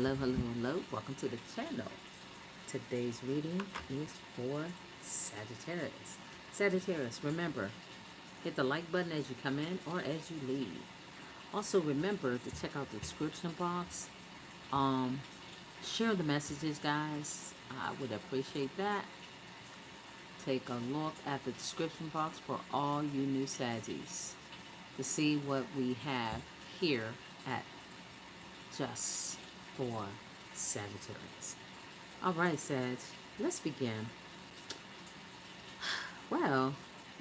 Hello, hello, hello. Welcome to the channel. Today's reading is for Sagittarius. Sagittarius, remember, hit the like button as you come in or as you leave. Also, remember to check out the description box. Um, Share the messages, guys. I would appreciate that. Take a look at the description box for all you new Saggies to see what we have here at Just for Sagittarius. All right, Sag, let's begin. Well,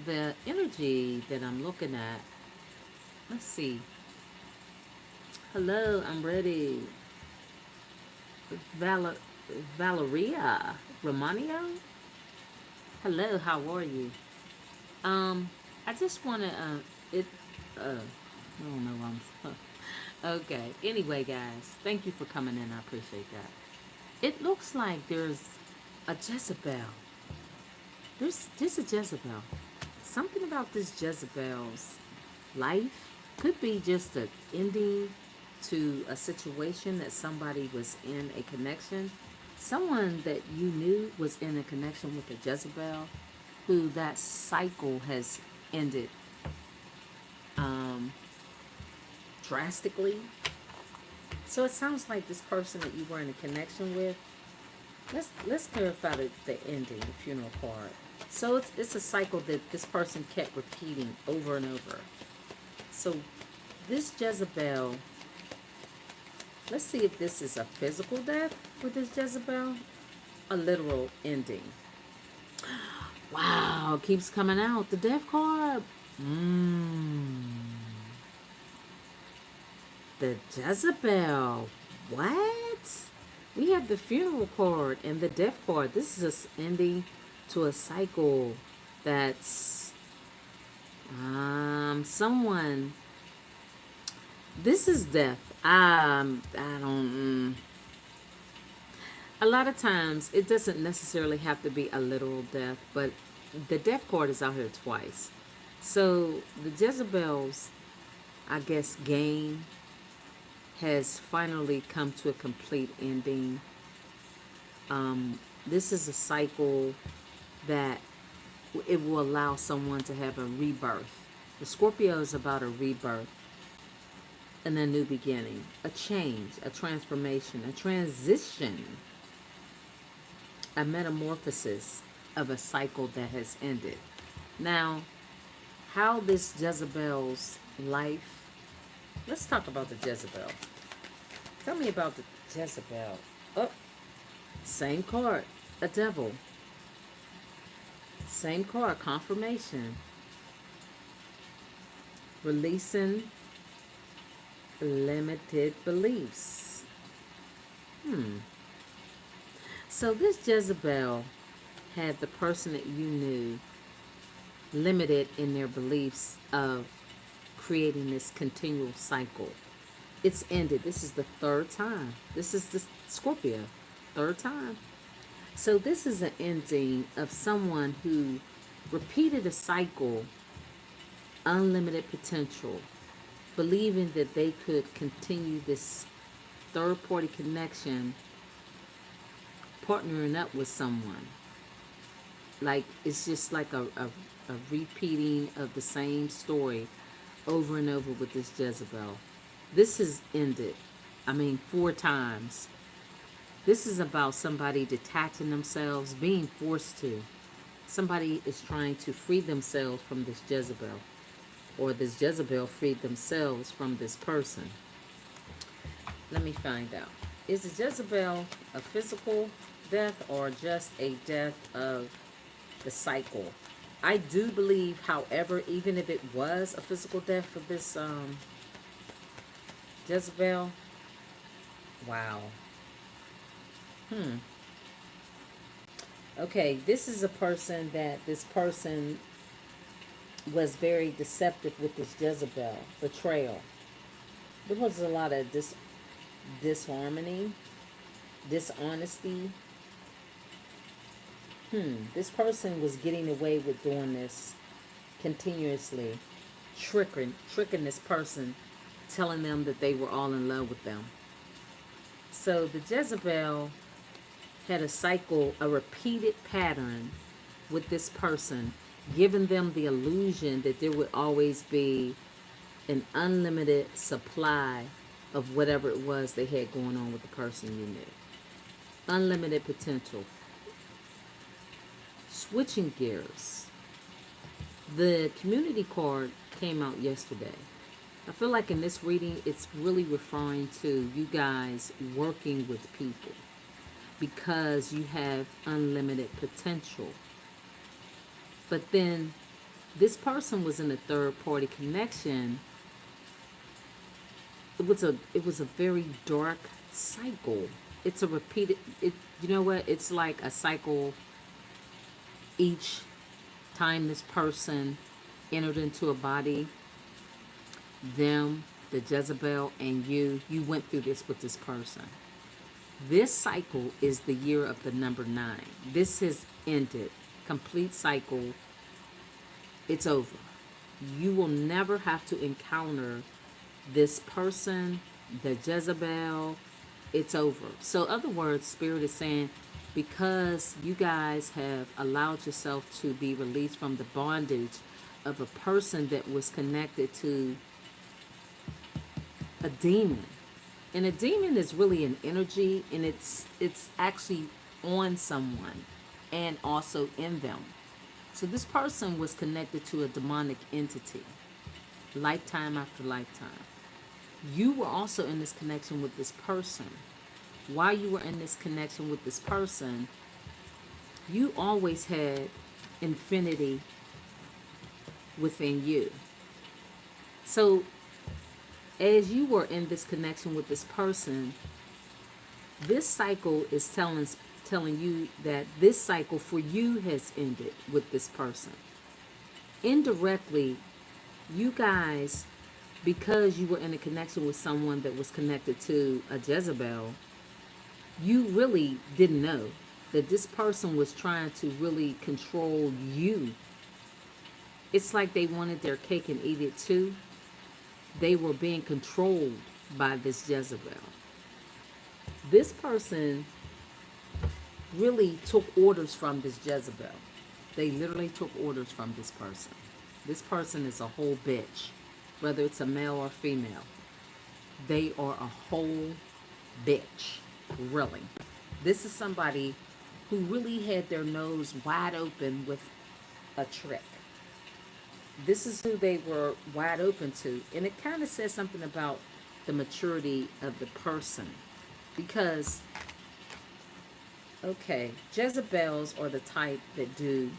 the energy that I'm looking at, let's see. Hello, I'm ready. Val- Valeria Romanio. Hello, how are you? I just want to, it, I don't know why I'm, okay. Anyway, guys, thank you for coming in. I appreciate that. It looks like there's a Jezebel. There's a Jezebel. Something about this Jezebel's life could be just an ending to a situation that somebody was in a connection. Someone that you knew was in a connection with a Jezebel, who that cycle has ended um, drastically. So it sounds like this person that you were in a connection with. Let's clarify the ending, the funeral card. So it's a cycle that this person kept repeating over and over. So this Jezebel, let's see if this is a physical death for this Jezebel, a literal ending. Wow, keeps coming out. The death card. The Jezebel. What? We have the funeral card and the death card. This is an ending to a cycle that's someone. This is death. I don't. A lot of times, it doesn't necessarily have to be a literal death, but the death card is out here twice. So the Jezebel's, I guess, game has finally come to a complete ending. This is a cycle that it will allow someone to have a rebirth. The Scorpio is about a rebirth and a new beginning, a change, a transformation, a transition, a metamorphosis of a cycle that has ended. Now, how this Jezebel's life, let's talk about the Jezebel. Tell me about the Jezebel. Oh, same card, a devil. Same card, confirmation. Releasing limited beliefs. So this Jezebel had the person that you knew limited in their beliefs of creating this continual cycle. It's ended. This is the third time. This is the Scorpio. Third time. So this is an ending of someone who repeated a cycle, unlimited potential, believing that they could continue this third party connection, partnering up with someone. Like it's just like a repeating of the same story over and over with this Jezebel. This has ended. I mean, 4 times. This is about somebody detaching themselves, being forced to. Somebody is trying to free themselves from this Jezebel, or this Jezebel freed themselves from this person. Let me find out. Is the Jezebel a physical death or just a death of the cycle? I do believe, however, even if it was a physical death for this Jezebel, wow. Okay, this is a person that this person was very deceptive with this Jezebel, betrayal. There was a lot of disharmony, dishonesty. This person was getting away with doing this continuously, tricking this person, telling them that they were all in love with them. So the Jezebel had a cycle, a repeated pattern with this person, giving them the illusion that there would always be an unlimited supply of whatever it was they had going on with the person you knew. Unlimited potential. Switching gears. The community card came out yesterday. I feel like in this reading, it's really referring to you guys working with people because you have unlimited potential. But then this person was in a third party connection. It was a very dark cycle. It's a repeated you know what? It's like a cycle each time this person entered into a body, them, the Jezebel, and you went through this with this person. This cycle is the year of the number 9. This has ended. Complete cycle. It's over. You will never have to encounter this person, the Jezebel. It's over. So, in other words, Spirit is saying, because you guys have allowed yourself to be released from the bondage of a person that was connected to a demon. And a demon is really an energy, and it's actually on someone and also in them. So this person was connected to a demonic entity, lifetime after lifetime. You were also in this connection with this person. While you were in this connection with this person, you always had infinity within you. So as you were in this connection with this person, this cycle is telling you that this cycle for you has ended with this person. Indirectly, you guys, because you were in a connection with someone that was connected to a Jezebel, you really didn't know that this person was trying to really control you. It's like they wanted their cake and eat it too. They were being controlled by this Jezebel. This person really took orders from this Jezebel. They literally took orders from this person. This person is a whole bitch, whether it's a male or female. They are a whole bitch, really. This is somebody who really had their nose wide open with a trick. This is who they were wide open to. And it kind of says something about the maturity of the person. Because, okay, Jezebels are the type that do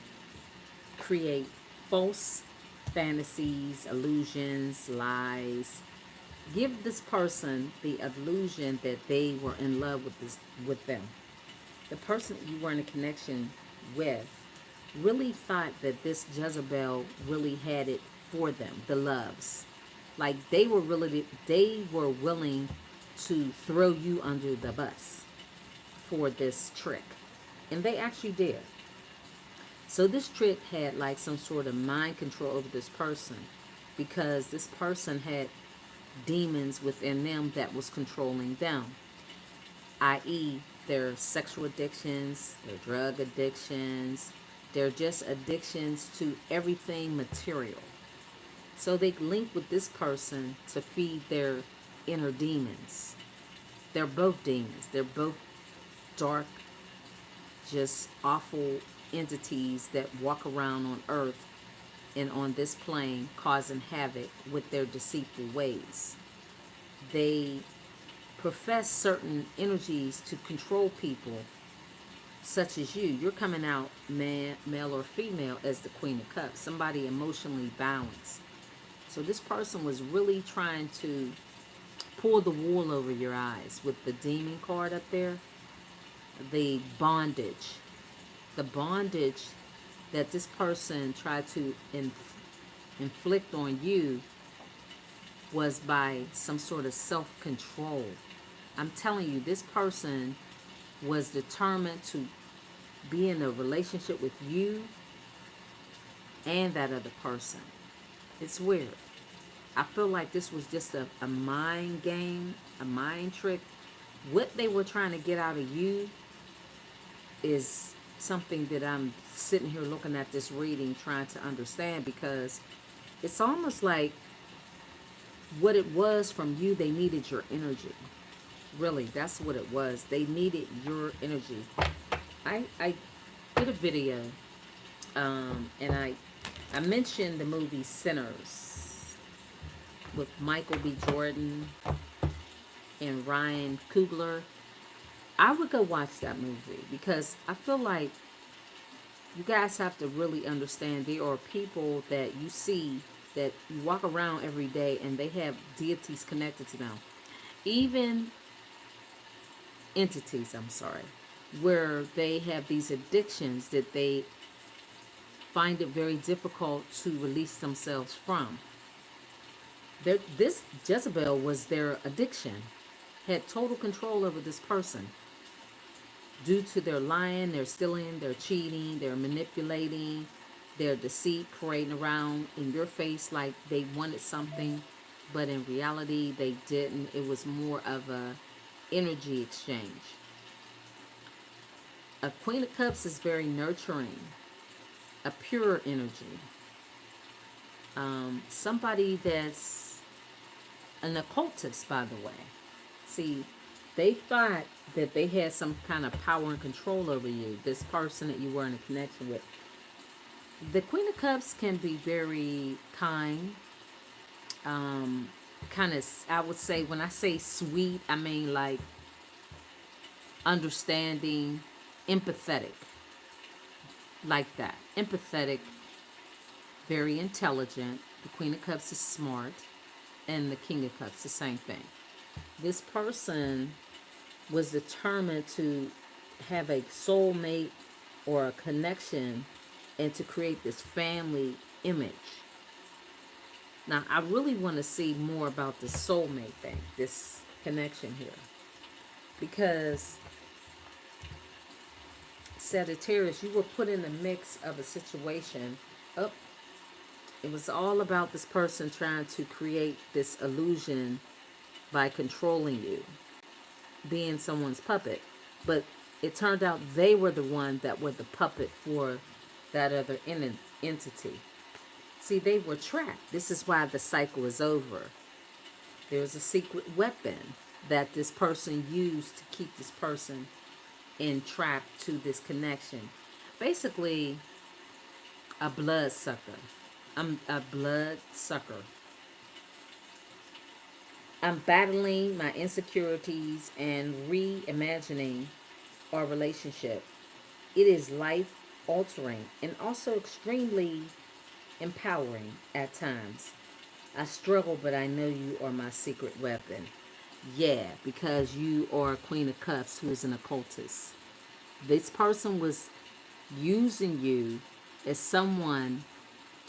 create false fantasies, illusions, lies. Give this person the illusion that they were in love with them. The person that you were in a connection with really thought that this Jezebel really had it for them, the loves. Like they were willing to throw you under the bus for this trick. And they actually did. So this trick had like some sort of mind control over this person because this person had demons within them that was controlling them, i.e. their sexual addictions, their drug addictions. They're just addictions to everything material. So they link with this person to feed their inner demons. They're both demons. They're both dark, just awful entities that walk around on earth and on this plane causing havoc with their deceitful ways. They profess certain energies to control people, such as you. You're coming out male or female as the Queen of Cups, somebody emotionally balanced. So this person was really trying to pull the wool over your eyes with the demon card up there. The bondage. The bondage that this person tried to inflict on you was by some sort of self-control. I'm telling you, this person was determined to be in a relationship with you and that other person. It's weird. I feel like this was just a mind game, a mind trick What they were trying to get out of you is something that I'm sitting here looking at this reading trying to understand, because it's almost like what it was from you, they needed your energy. Really, that's what it was. They needed your energy. I did a video, and I mentioned the movie Sinners with Michael B. Jordan and Ryan Coogler. I would go watch that movie because I feel like you guys have to really understand there are people that you see that you walk around every day and they have deities connected to them. Even entities, I'm sorry, where they have these addictions that they find it very difficult to release themselves from. This Jezebel was their addiction, had total control over this person due to their lying, their stealing, their cheating, their manipulating, their deceit, parading around in your face like they wanted something, but in reality they didn't. It was more of a energy exchange. A Queen of Cups is very nurturing, a pure energy. Somebody that's an occultist, by the way. See, they thought that they had some kind of power and control over you, this person that you were in a connection with. The Queen of Cups can be very kind, kind of, I would say, when I say sweet, I mean like understanding, empathetic, like that. Empathetic, very intelligent. The Queen of Cups is smart, and the King of Cups, the same thing. This person was determined to have a soulmate or a connection and to create this family image. Now, I really want to see more about this soulmate thing, this connection here. Because Sagittarius, you were put in the mix of a situation. Oh, it was all about this person trying to create this illusion by controlling you, being someone's puppet. But it turned out they were the one that were the puppet for that other entity. See, they were trapped. This is why the cycle is over. There's a secret weapon that this person used to keep this person entrapped to this connection. Basically, a blood sucker. I'm a blood sucker. I'm battling my insecurities and reimagining our relationship. It is life altering and also extremely empowering at times. I struggle, but I know you are my secret weapon. Yeah, because you are a Queen of Cups who is an occultist. This person was using you as someone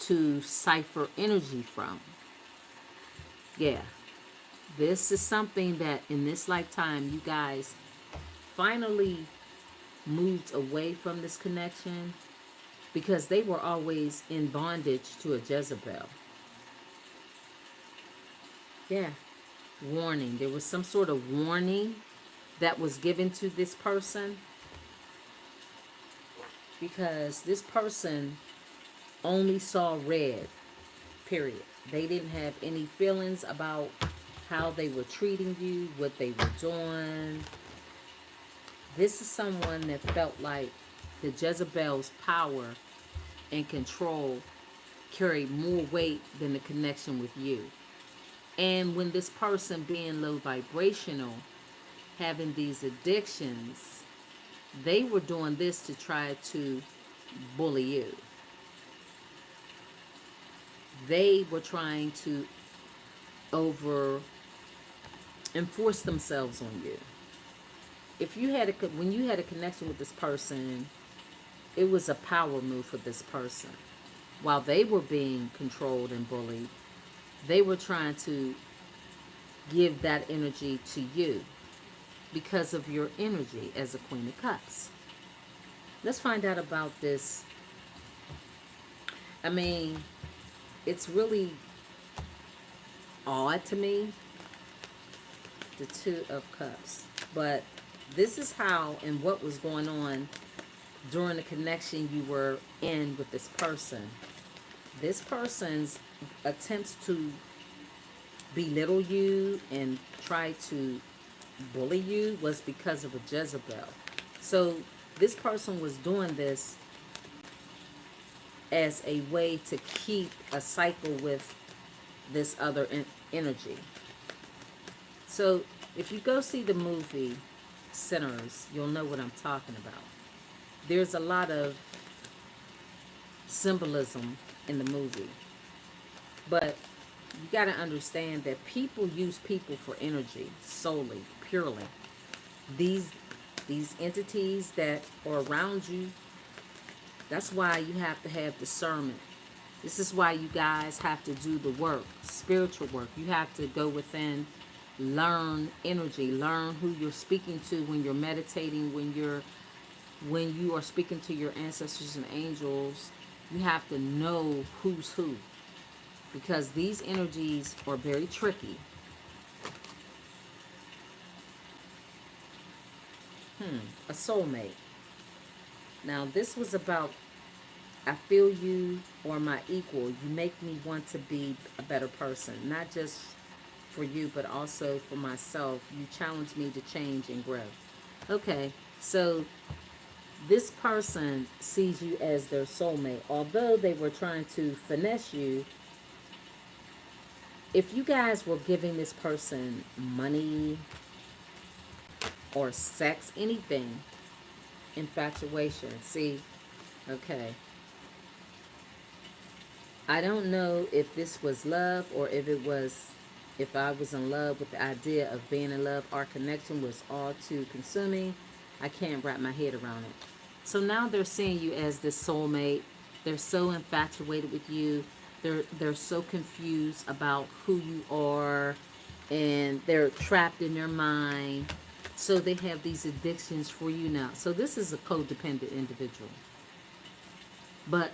to cipher energy from. Yeah, this is something that in this lifetime you guys finally moved away from this connection, because they were always in bondage to a Jezebel. Yeah, warning. There was some sort of warning that was given to this person, because this person only saw red, period. They didn't have any feelings about how they were treating you, what they were doing. This is someone that felt like the Jezebel's power and control carried more weight than the connection with you. And when this person being low vibrational, having these addictions, they were doing this to try to bully you. They were trying to over enforce themselves on you. If you had when you had a connection with this person, it was a power move for this person. While they were being controlled and bullied, they were trying to give that energy to you because of your energy as a Queen of Cups. Let's find out about this. I mean, it's really odd to me. The Two of Cups. But this is how and what was going on during the connection you were in with this person. This person's attempts to belittle you and try to bully you was because of a Jezebel. So this person was doing this as a way to keep a cycle with this other energy. So if you go see the movie Sinners, you'll know what I'm talking about. There's a lot of symbolism in the movie. But you got to understand that people use people for energy solely, purely. These these entities that are around you, that's why you have to have discernment. This is why you guys have to do the work, spiritual work. You have to go within, learn energy, learn who you're speaking to when you're meditating, when you are speaking to your ancestors and angels. You have to know who's who, because these energies are very tricky. A soulmate. Now, this was about, I feel you or my equal. You make me want to be a better person, not just for you, but also for myself. You challenge me to change and grow. Okay, so this person sees you as their soulmate. Although they were trying to finesse you, if you guys were giving this person money or sex, anything, infatuation. See, okay. I don't know if this was love or if I was in love with the idea of being in love. Our connection was all too consuming. I can't wrap my head around it. So now they're seeing you as this soulmate. They're so infatuated with you. They're so confused about who you are, and they're trapped in their mind. So they have these addictions for you now. So this is a codependent individual. But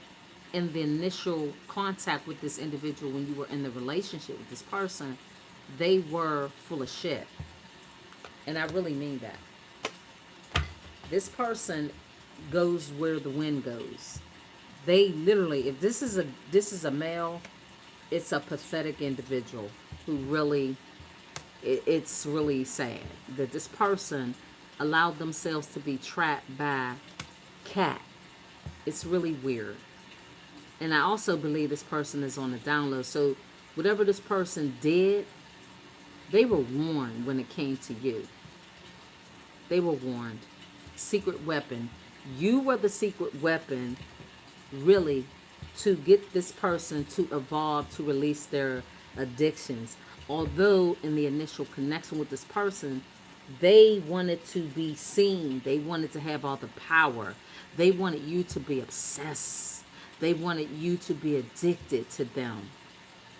in the initial contact with this individual, when you were in the relationship with this person, they were full of shit. And I really mean that. This person goes where the wind goes. They literally, if this is a male, it's a pathetic individual who really, it's really sad that this person allowed themselves to be trapped by cat. It's really weird. And I also believe this person is on the down low. So whatever this person did, they were warned when it came to you. They were warned. Secret weapon. You were the secret weapon, really, to get this person to evolve, to release their addictions. Although in the initial connection with this person, they wanted to be seen. They wanted to have all the power. They wanted you to be obsessed. They wanted you to be addicted to them.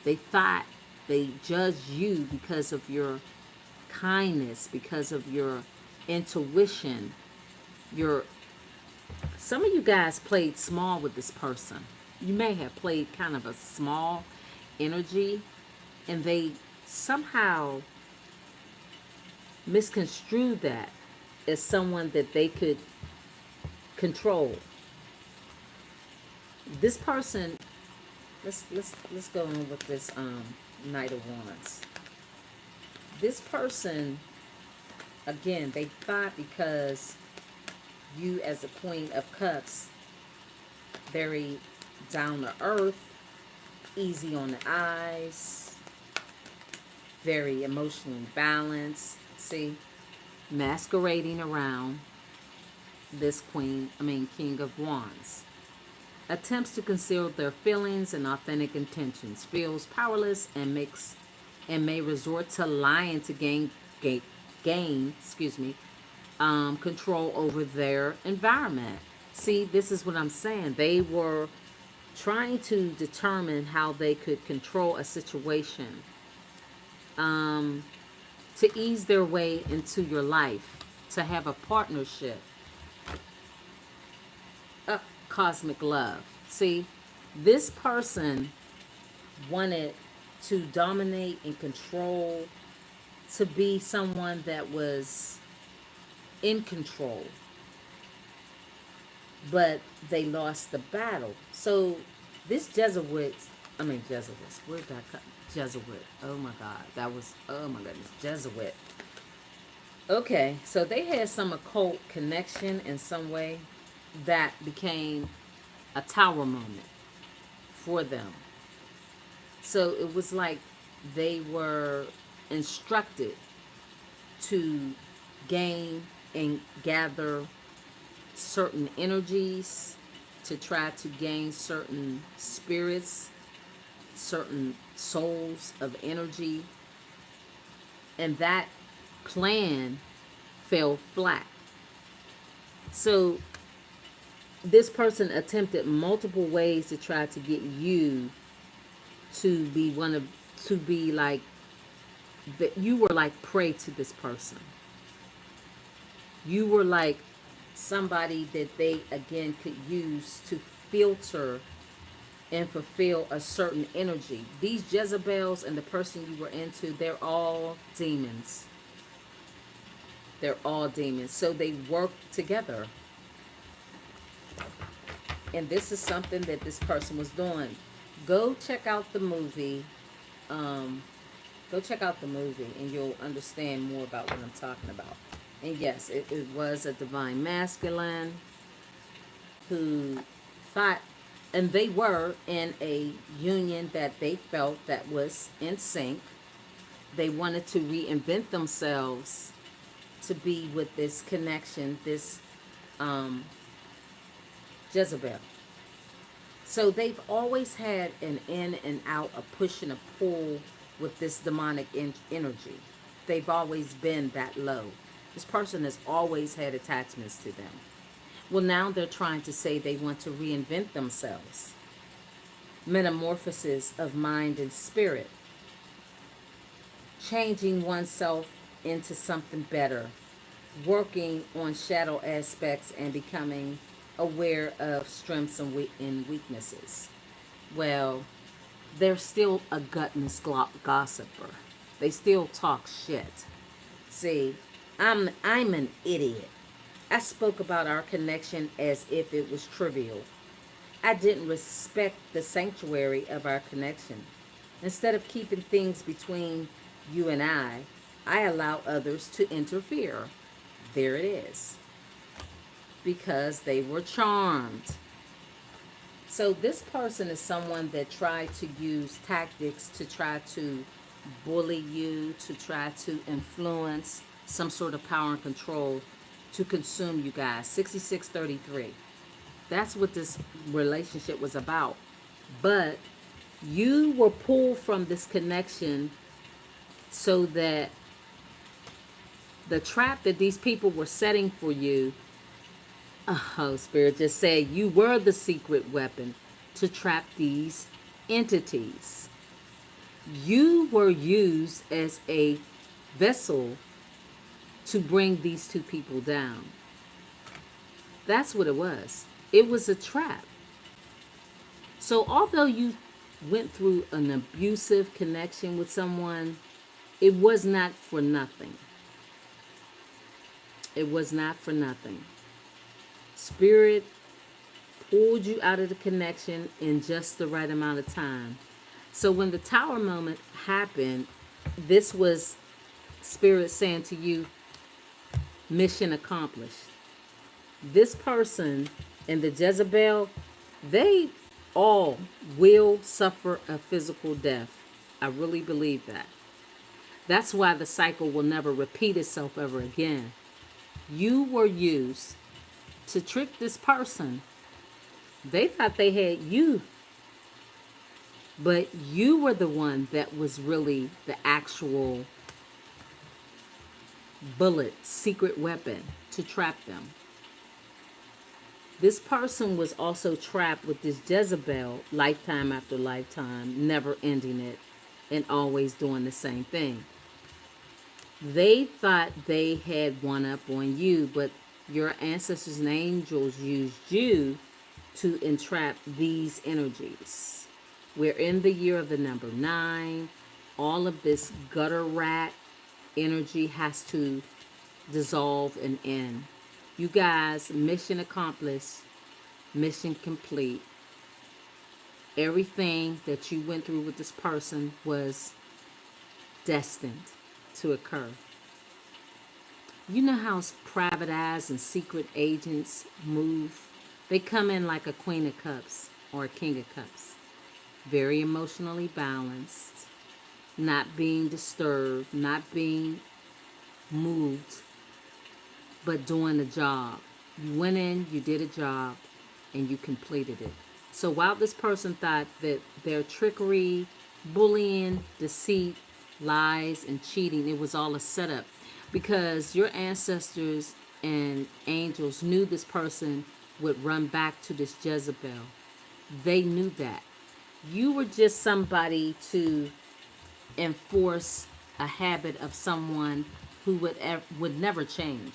They thought they judged you because of your kindness, because of your intuition. Your Some of you guys played small with this person. You may have played kind of a small energy, and they somehow misconstrued that as someone that they could control. This person, let's go on with this Knight of Wands. This person, again, they thought because you as a Queen of Cups, very down to earth, easy on the eyes, very emotionally balanced. See, masquerading around this King of Wands. Attempts to conceal their feelings and authentic intentions. Feels powerless and may resort to lying to gain control over their environment. See, this is what I'm saying. They were trying to determine how they could control a situation, to ease their way into your life, to have a partnership, a cosmic love. See, this person wanted to dominate and control, to be someone that was in control, but they lost the battle. So this Jesuit, Jesuits, where did that come? Jesuit. Oh my God, that was, oh my goodness, Jesuit. Okay, so they had some occult connection in some way that became a tower moment for them. So it was like they were instructed to gain and gather certain energies, to try to gain certain spirits, certain souls of energy, and that plan fell flat. So this person attempted multiple ways to try to get you to be to be like, that you were like prey to this person. You were like somebody that they again could use to filter and fulfill a certain energy. These Jezebels and the person you were into, they're all demons. They're all demons. So they work together. And this is something that this person was doing. Go check out the movie. Go check out the movie and you'll understand more about what I'm talking about. And yes, it was a divine masculine who thought, and they were in a union that they felt that was in sync. They wanted to reinvent themselves to be with this connection, this Jezebel. So they've always had an in and out, a push and a pull with this demonic energy. They've always been that low. This person has always had attachments to them. Well, now they're trying to say they want to reinvent themselves. Metamorphosis of mind and spirit. Changing oneself into something better. Working on shadow aspects and becoming aware of strengths and weaknesses. Well, they're still a gutless gossiper. They still talk shit. See, I'm an idiot. I spoke about our connection as if it was trivial. I didn't respect the sanctuary of our connection. Instead of keeping things between you and I allow others to interfere. There it is. Because they were charmed. So this person is someone that tried to use tactics to try to bully you, to try to influence some sort of power and control to consume you guys. 6633. That's what this relationship was about. But you were pulled from this connection so that the trap that these people were setting for you, oh, Spirit just said you were the secret weapon to trap these entities. You were used as a vessel to bring these two people down. That's what it was. It was a trap. So although you went through an abusive connection with someone, it was not for nothing. It was not for nothing. Spirit pulled you out of the connection in just the right amount of time. So when the tower moment happened, this was Spirit saying to you, mission accomplished. This person and the Jezebel, they all will suffer a physical death. I really believe that. That's why the cycle will never repeat itself ever again. You were used to trick this person. They thought they had you, but you were the one that was really the actual bullet, secret weapon to trap them. This person was also trapped with this Jezebel lifetime after lifetime, never ending it and always doing the same thing. They thought they had one up on you, but your ancestors and angels used you to entrap these energies. We're in the year of the number 9. All of this gutter rat energy has to dissolve and end. You guys, mission accomplished, mission complete. Everything that you went through with this person was destined to occur. You know how private eyes and secret agents move? They come in like a Queen of Cups or a King of Cups. Very emotionally balanced, not being disturbed, not being moved, but doing the job. You went in, you did a job, and you completed it. So while this person thought that their trickery, bullying, deceit, lies, and cheating, it was all a setup, because your ancestors and angels knew this person would run back to this Jezebel. They knew that. You were just somebody to enforce a habit of someone who would never change.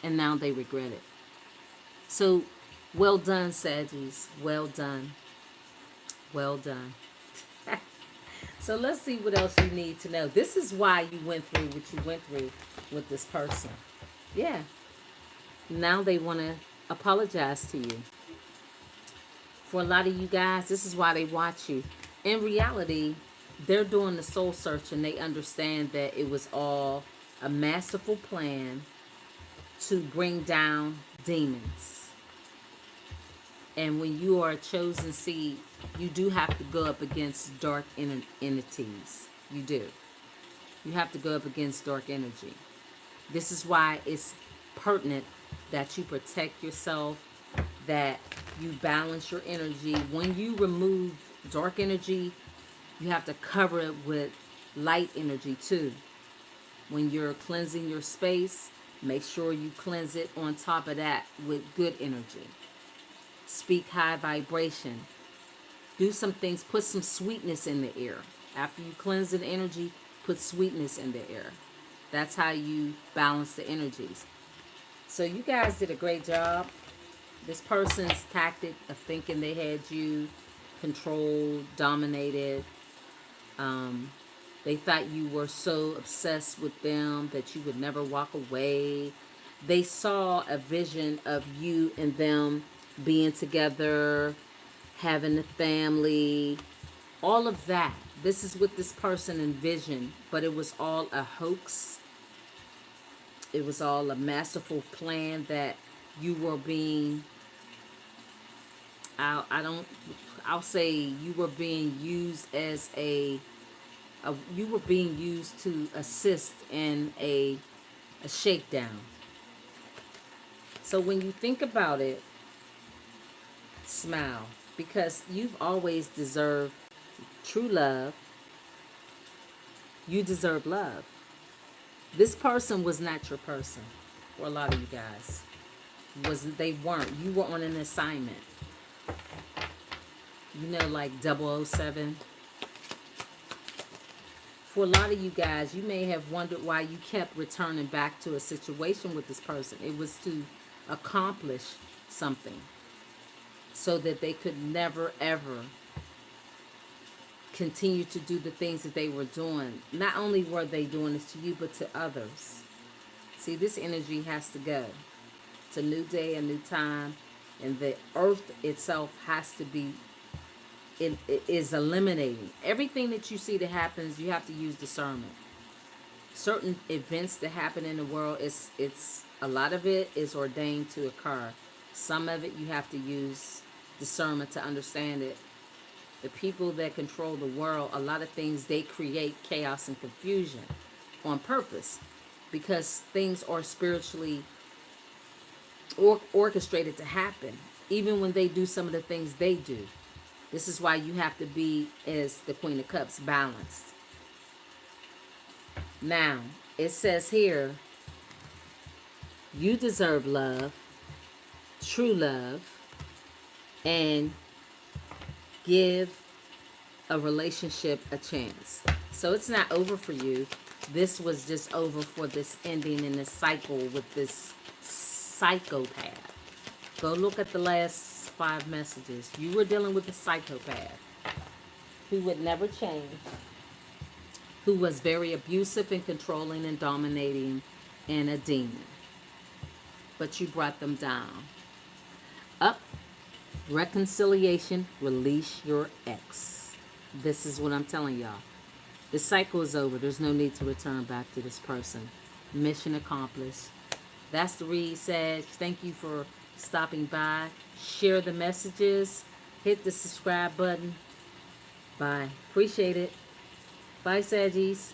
And now they regret it. So, well done, Saggies. Well done. Well done. So let's see what else you need to know. This is why you went through what you went through with this person. Yeah. Now they want to apologize to you. For a lot of you guys, this is why they watch you. In reality, they're doing the soul search, and they understand that it was all a masterful plan to bring down demons. And when you are a chosen seed, you do have to go up against dark entities. You do. You have to go up against dark energy. This is why it's pertinent that you protect yourself, that you balance your energy. When you remove dark energy, you have to cover it with light energy too. When you're cleansing your space, make sure you cleanse it on top of that with good energy. Speak high vibration. Do some things. Put some sweetness in the air. After you cleanse the energy, put sweetness in the air. That's how you balance the energies. So you guys did a great job. This person's tactic of thinking they had you controlled, dominated. They thought you were so obsessed with them that you would never walk away. They saw a vision of you and them being together, having a family, all of that. This is what this person envisioned, but it was all a hoax. It was all a masterful plan that you were being, I'll say you were being used as you were being used to assist in a shakedown. So when you think about it, smile, because you've always deserved true love. You deserve love. This person was not your person. For a lot of you guys, they weren't. You were on an assignment. You know, like 007. For a lot of you guys, you may have wondered why you kept returning back to a situation with this person. It was to accomplish something, so that they could never, ever continue to do the things that they were doing. Not only were they doing this to you, but to others. See, this energy has to go. It's a new day, a new time, and the earth itself has to be, it is eliminating. Everything that you see that happens, you have to use discernment. Certain events that happen in the world, it's a lot of it is ordained to occur. Some of it you have to use discernment to understand it. The people that control the world, a lot of things, they create chaos and confusion on purpose, because things are spiritually orchestrated to happen, even when they do some of the things they do. This is why you have to be, as the Queen of Cups, balanced. Now, it says here, you deserve love, true love, and give a relationship a chance. So it's not over for you. This was just over for this ending in this cycle with this psychopath. Go look at the last 5 messages. You were dealing with a psychopath who would never change, who was very abusive and controlling and dominating, and a demon. But you brought them down. Up, reconciliation, release your ex. This is what I'm telling y'all. The cycle is over. There's no need to return back to this person. Mission accomplished. That's the read, Sag. Thank you for stopping by. Share the messages. Hit the subscribe button. Bye. Appreciate it. Bye, Saggies.